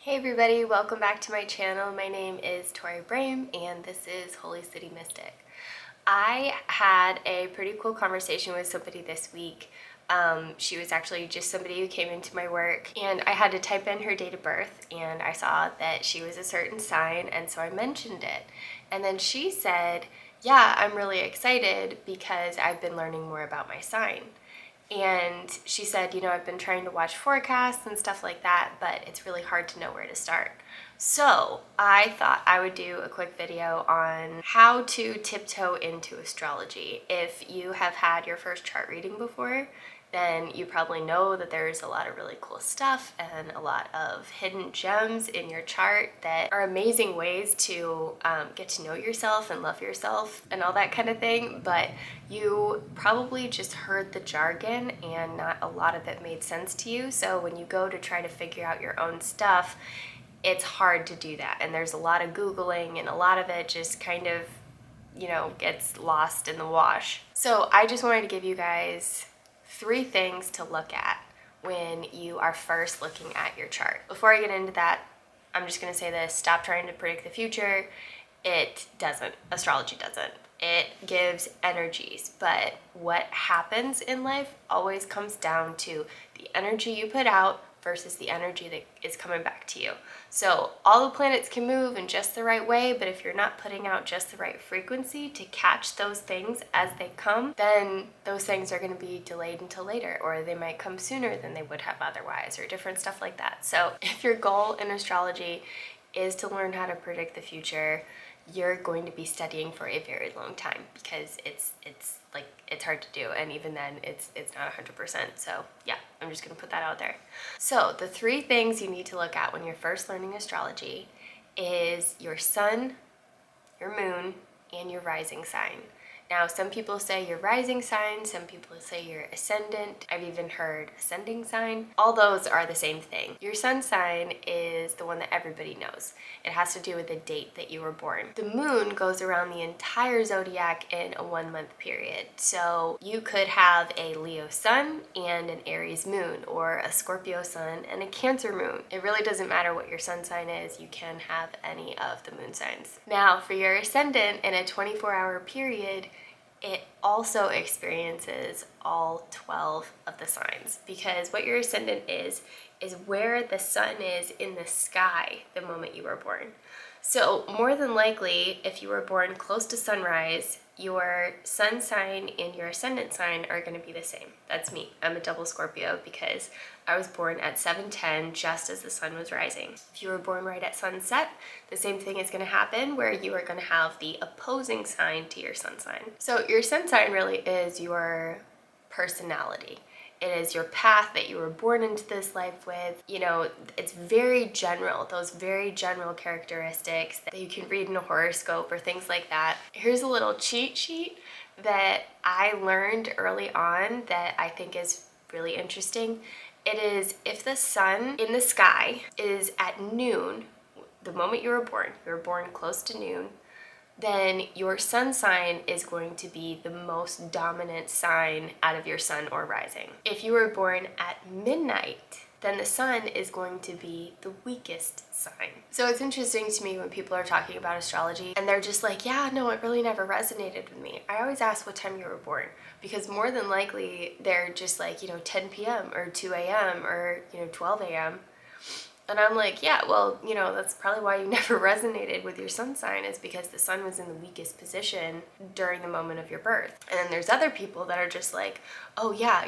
Hey everybody, welcome back to my channel. My name is Tori Brame and this is Holy City Mystic. I had a pretty cool conversation with somebody this week. She was actually just somebody who came into my work, and I had to type in her date of birth, and I saw that she was a certain sign, and so I mentioned it. And then she said, yeah, I'm really excited because I've been learning more about my sign. And she said, I've been trying to watch forecasts and stuff like that, but it's really hard to know where to start. So I thought I would do a quick video on how to tiptoe into astrology. If you have had your first chart reading before, then you probably know that there's a lot of really cool stuff and a lot of hidden gems in your chart that are amazing ways to get to know yourself and love yourself and all that kind of thing. But you probably just heard the jargon and not a lot of it made sense to you. So when you go to try to figure out your own stuff, it's hard to do that. And there's a lot of Googling and a lot of it just kind of, gets lost in the wash. So I just wanted to give you guys 3 things to look at when you are first looking at your chart. Before I get into that, I'm just going to say this: stop trying to predict the future. It doesn't. Astrology doesn't. It gives energies, but what happens in life always comes down to the energy you put out versus the energy that is coming back to you. So all the planets can move in just the right way, but if you're not putting out just the right frequency to catch those things as they come, then those things are going to be delayed until later, or they might come sooner than they would have otherwise, or different stuff like that. So if your goal in astrology is to learn how to predict the future, you're going to be studying for a very long time, because it's hard to do, and even then it's not 100%. So yeah, I'm just gonna put that out there. So the 3 things you need to look at when you're first learning astrology is your sun, your moon, and your rising sign. Now, some people say your rising sign, some people say your ascendant. I've even heard ascending sign. All those are the same thing. Your sun sign is the one that everybody knows. It has to do with the date that you were born. The moon goes around the entire zodiac in a 1-month period. So you could have a Leo sun and an Aries moon, or a Scorpio sun and a Cancer moon. It really doesn't matter what your sun sign is. You can have any of the moon signs. Now, for your ascendant, in a 24-hour period, it also experiences all 12 of the signs, because what your ascendant is where the sun is in the sky the moment you were born. So more than likely, if you were born close to sunrise, your sun sign and your ascendant sign are going to be the same. That's me. I'm a double Scorpio because I was born at 7:10 just as the sun was rising. If you were born right at sunset, the same thing is going to happen, where you are going to have the opposing sign to your sun sign. So your sun sign really is your personality. It is your path that you were born into this life with. It's very general, those very general characteristics that you can read in a horoscope or things like that. Here's a little cheat sheet that I learned early on that I think is really interesting. It is, if the sun in the sky is at noon, the moment you were born close to noon, then your sun sign is going to be the most dominant sign out of your sun or rising. If you were born at midnight, then the sun is going to be the weakest sign. So it's interesting to me when people are talking about astrology and they're just like, yeah, no, it really never resonated with me. I always ask what time you were born, because more than likely they're just like, 10 p.m. or 2 a.m. or, 12 a.m. And I'm like, yeah, well, that's probably why you never resonated with your sun sign, is because the sun was in the weakest position during the moment of your birth. And then there's other people that are just like, oh yeah,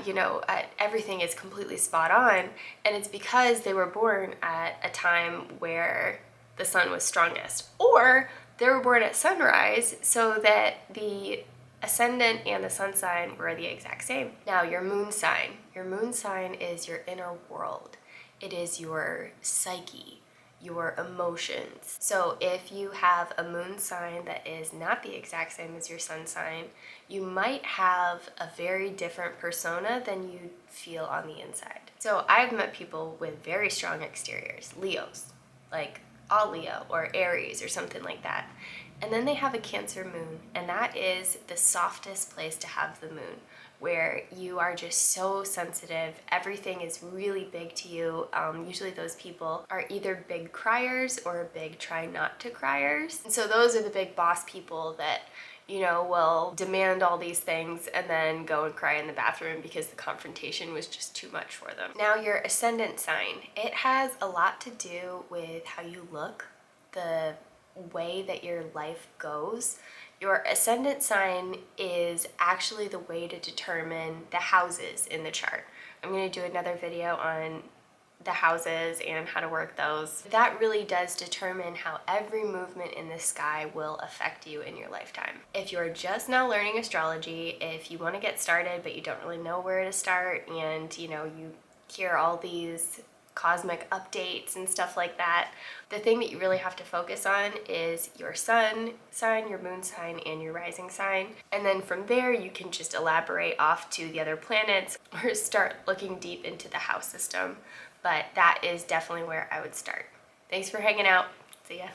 everything is completely spot on. And it's because they were born at a time where the sun was strongest. Or they were born at sunrise so that the ascendant and the sun sign were the exact same. Now, your moon sign. Your moon sign is your inner world. It is your psyche, your emotions. So if you have a moon sign that is not the exact same as your sun sign, you might have a very different persona than you feel on the inside. So I've met people with very strong exteriors, Leos, like all Leo or Aries or something like that. And then they have a Cancer moon, and that is the softest place to have the moon, where you are just so sensitive. Everything is really big to you. Usually those people are either big criers or big try not to criers. And so those are the big boss people that, you know, will demand all these things and then go and cry in the bathroom because the confrontation was just too much for them. Now, your ascendant sign, it has a lot to do with how you look, the way that your life goes. Your ascendant sign is actually the way to determine the houses in the chart. I'm going to do another video on the houses and how to work those. That really does determine how every movement in the sky will affect you in your lifetime. If you're just now learning astrology, if you want to get started but you don't really know where to start, and you know, you hear all these cosmic updates and stuff like that, the thing that you really have to focus on is your sun sign, your moon sign, and your rising sign. And then from there you can just elaborate off to the other planets or start looking deep into the house system. But that is definitely where I would start. Thanks for hanging out. See ya.